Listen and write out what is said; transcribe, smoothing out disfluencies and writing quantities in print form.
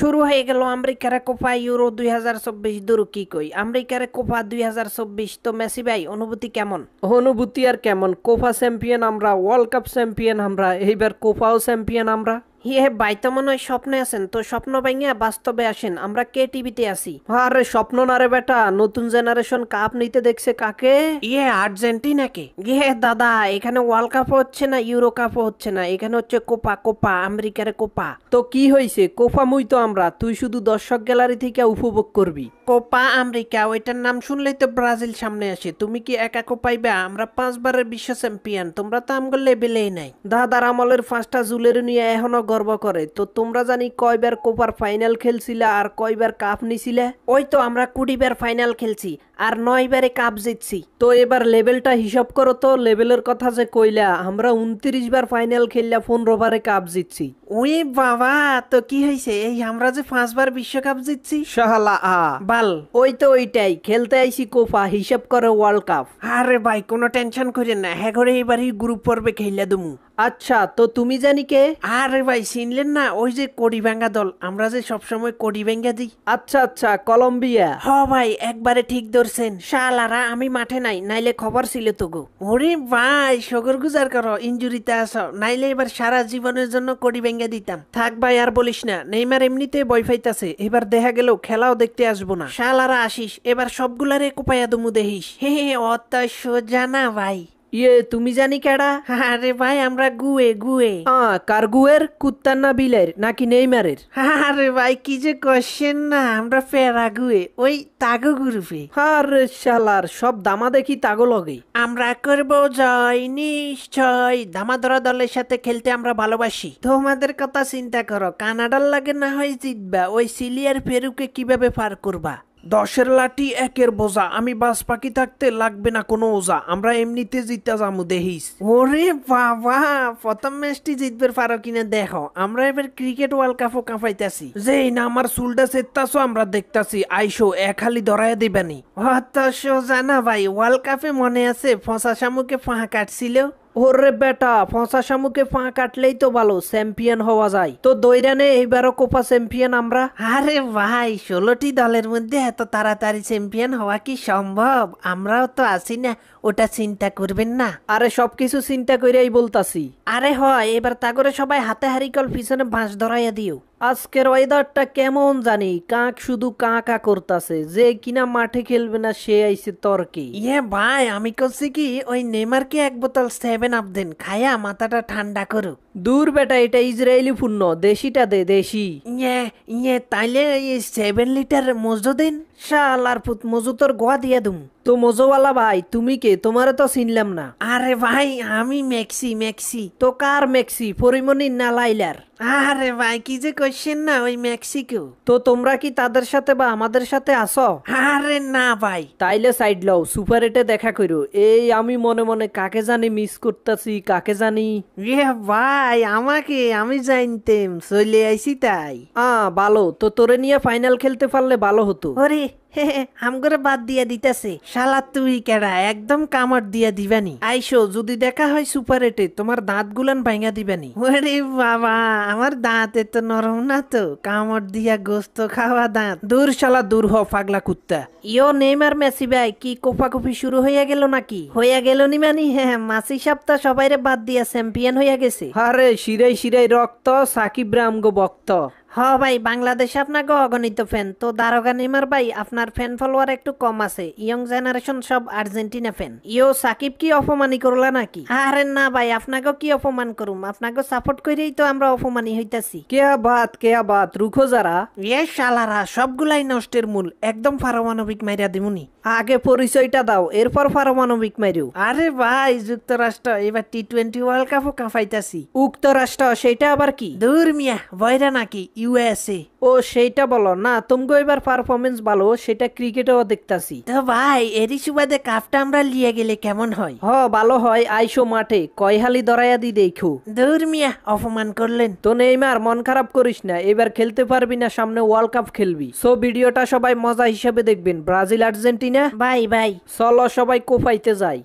শুরু হয়ে গেল আমেরিকার কোপা ইউরো 2024 দূর কি কই আমেরিকার কোপা 2024 তো মেসি ভাই অনুভূতি কেমন? অনুভূতি আর কেমন, কোপা চ্যাম্পিয়ন আমরা, ওয়ার্ল্ড কাপ চ্যাম্পিয়ন আমরা, এইবার কোপাও চ্যাম্পিয়ন আমরা। হে ভাই তো মনে হয় স্বপ্নে আছেন, তো স্বপ্ন ভাঙিয়া বাস্তবে আসেন, আমরা কে টিভিতে আছি। আরে স্বপ্ন না রে বেটা, নতুন জেনারেশন কাপ নিতে দেখছে কাকে? আর্জেন্টিনাকে। দাদা এখানে ওয়ার্ল্ড কাপও হচ্ছে না, ইউরো কাপও হচ্ছে না, এখানে হচ্ছে কোপা কোপা আমেরিকার কোপা। তো কি হইছে, কোপা মুই তো আমরা, তুই শুধু দর্শক গ্যালারি থেকে উপভোগ করবি। কোপা আমেরিকা ওইটার নাম শুনলেই তো ব্রাজিল সামনে আসে। তুমি কি একা কোপাইবা? আমরা 5 বারের বিশ্ব চ্যাম্পিয়ন, তোমরা তো আমগো লেভেলেই নাই। দাদার আমলের 5টা জুলের নিয়ে এখনো গর্ব করে। তো তোমরা জানি কয়বার কোপার ফাইনাল খেলছিলা আর কয়বার কাপ নিছিলে? ওই তো আমরা 20 বার ফাইনাল খেলছি আর 9 বারে কাপ জিতছি। তো এবার লেভেলটা হিসাব করো তো, লেভেলের কথা যে কইলা, আমরা 29 বার ফাইনাল খেললা, 15 বারে কাপ জিতছি। ওই বাবা, তো কি হয়েছে এই আমরা যে 5 বার বিশ্বকাপ জিতছি? শাহালা বাল ওই তো ওইটাই খেলতে আইছি কোপা, হিসাব করে ওয়ার্ল্ড কাপ। আরে ভাই কোনো টেনশন করেন না, হ্যাঁ করে এবারই গ্রুপ পর্বে খেললা দুমু। আচ্ছা তো তুমি জানি কে? আরে ভাই চিনলেন না, ওই যে কড়িভাঙ্গা দল, আমরা যে সবসময় কড়িভাঙ্গা দিই। আচ্ছা আচ্ছা, কলম্বিয়া। হ ভাই একবারে ঠিক ধরছেন। শালারা আমি মাঠে নাই, নাইলে খবর ছিল তো গো। ওরে ভাই শকর গুজার করো, ইনজুরিতে আছো, নাইলে এবার সারা জীবনের জন্য কড়িভাঙ্গা দিতাম। থাক ভাই আর বলিস না, নেইমার এমনিতে বই ফাইতাছে, এবার দেখা গেল খেলাও দেখতে আসবো না। শালারা আসিস, এবার সবগুলারে কোপাইয়া দমু দেহিস। হে অত সোজা না ভাই। তুমি জানি কেডা? আরে ভাই আমরা গুয়ে গুয়ে। কারগুয়ের, কুত্তার না বিলের নাকি নেইমারের? আরে ভাই কি যে কোশ্চেন না, আমরা প্যারাগুয়ে, ওই তাগো গ্রুপে। আরে শালার সব দামা দেখি তাগো লগে। আমরা করবো জয় নিশ্চয়, দামাদরা দলের সাথে খেলতে আমরা ভালোবাসি। তোমাদের কথা চিন্তা করো, কানাডার লাগে না হয় জিতবা, ওই সিলিয়ার পেরুকে কিভাবে পার করবা? 10-এর লাঠি 1-এর বোঝা, আমি বাস পাখি থাকতে লাগবে না কোনো ওজা, আমরা এমনিতে জিতা যামু দেহিস। ওরে বাবা, প্রথম ম্যাচটি জিতবে পারো কিনা দেখো, আমরা এবার ক্রিকেট ওয়ার্ল্ড কাপও কাঁপাইতেছি। যেই না আমার চুলটা চেতাছো আমরা দেখতাছি, আইসো এক হালি ধরাইয়া দিবানি। অত সোজা না ভাই, ওয়ার্ল্ড কাপে মনে আছে ফসা শামুকে ফাঁ কাটছিল? ওরে বেটা, ফসা শামুকে ফাঁ কাটলেই তো ভালো, চ্যাম্পিয়ন হওয়া যায়। তো দৈরানে এইবারও কোপা চ্যাম্পিয়ন আমরা। আরে ভাই 16টি দলের মধ্যে এত তাড়াতাড়ি চ্যাম্পিয়ন হওয়া কি সম্ভব? আমরাও তো আছি না, ওটা চিন্তা করবেন না। আরে সবকিছু চিন্তা কইরাই বলতাছি। আরে হয় এবার তাগরে সবাই হাতে হারিকল পিছনে বাঁশ ধরাইয়া দিও। আজকের ওয়েদারটা কেমন জানি, কাক শুধু কাকা করতাছে, যে কিনা মাঠে খেলবে না সে আইছে তর্কে। ভাই আমি করছি কি, ওই নেইমারকে 1 বোতল 7 আপ দেন, খায়া মাথাটা ঠান্ডা করো। দূর বেটা, এটা ইসরায়েলি পণ্য, দেশিটা দে দেশি। তাইলে 7 লিটার মজো দেন। শালার পুত, মজু তোর গোয়া দিয়া দুম। তো মজোওয়ালা ভাই তুমি কে? তোমারে তো চিনলাম না। আরে ভাই আমি মেক্সি। তো কার মেক্সি? পরিমণি না লাইলার? আরে ভাই কি যে কোশ্চেন না, ওই মেক্সিকো। তো তোমরা কি তাদের সাথে বা আমাদের সাথে আসো? আরে না ভাই। তাইলে সাইড লও, সুপার এটে দেখা করো। এই আমি মনে মনে কাকে জানি মিস করতেছি, কাকে জানি। ভাই আমাকে আমি জানতেম, চলে আইছি তাই। ভালো, তো তোরে নিয়ে ফাইনাল খেলতে পারলে ভালো হতো। ওরে আমগরে বাদ দিয়া দিতেছে। শালা তুই কেডা, একদম কামড় দিয়া দিবানি। আইসো, যদি দেখা হয় সুপার এটে, তোমার দাঁত গুলান ভাঙা দিবানি। ওরে বাবা, আমার দাঁত এত নরম না তো, কামড় দিয়া গোস্ত খাওয়া দাঁত। দূর শালা দূর হ পাগলা কুত্তা। নেইমার মেসি ভাই কি কোপাকুপি শুরু হইয়া গেল নাকি? হইয়া গেল নি মানে? মাসি সপ্তাহ সবাইরে বাদ দিয়া চ্যাম্পিয়ন হইয়া গেছে। আরে শিরাই শিরাই রক্ত, সাকিব রামগো বক্ত। ভাই বাংলাদেশ আপনাকে অগণিত ফ্যান, তো দারোগা নেইমার ভাই আপনার ফ্যান ফলোয়ার একটু কম আছে, ইয়ং জেনারেশন সব আর্জেন্টিনা ফ্যান। সাকিব কি অপমানি করলা নাকি? আরে না ভাই, আপনাকে কি অপমান করুম, আপনাকে সাপোর্ট করেই তো আমরা অপমানি হইতাছি। কেয়া বাত রুখো যারা। শালারা সবগুলাই নষ্টের মূল, একদম পারমাণবিক মাইরা দিমুনি। আগে পরিচয়টা দাও, এরপর পারমাণবিক মাইরু। আরে ভাই যুক্তরাষ্ট্র এবার টি-20 ওয়ার্ল্ড কাপও কাঁপাইতাছি। উক্তরাষ্ট্র সেটা আবার কি? দূর মিয়া, বয়রা নাকি ইউএসএ। সেইটা বলো না, তুমগো এবার পারফরমেন্স ভালো, সেটা ক্রিকেটেও দেখতাছি। তো ভাই এরই সুবাদে কাপটা আমরা লিয়ে গেলে কেমন হয়? ভালো হয়, আইসো মাঠে, কয়হালি ধরাইয়া দি দেখো। দূর মিয়া, অপমান করলেন। তো নেইমার মন খারাপ করিস না, এবার খেলতে পারবি না, সামনে ওয়ার্ল্ড কাপ খেলবি। সো ভিডিওটা সবাই মজা হিসেবে দেখবেন। Brazil Argentina bye bye. চলো সবাই কোপাইতে যাই।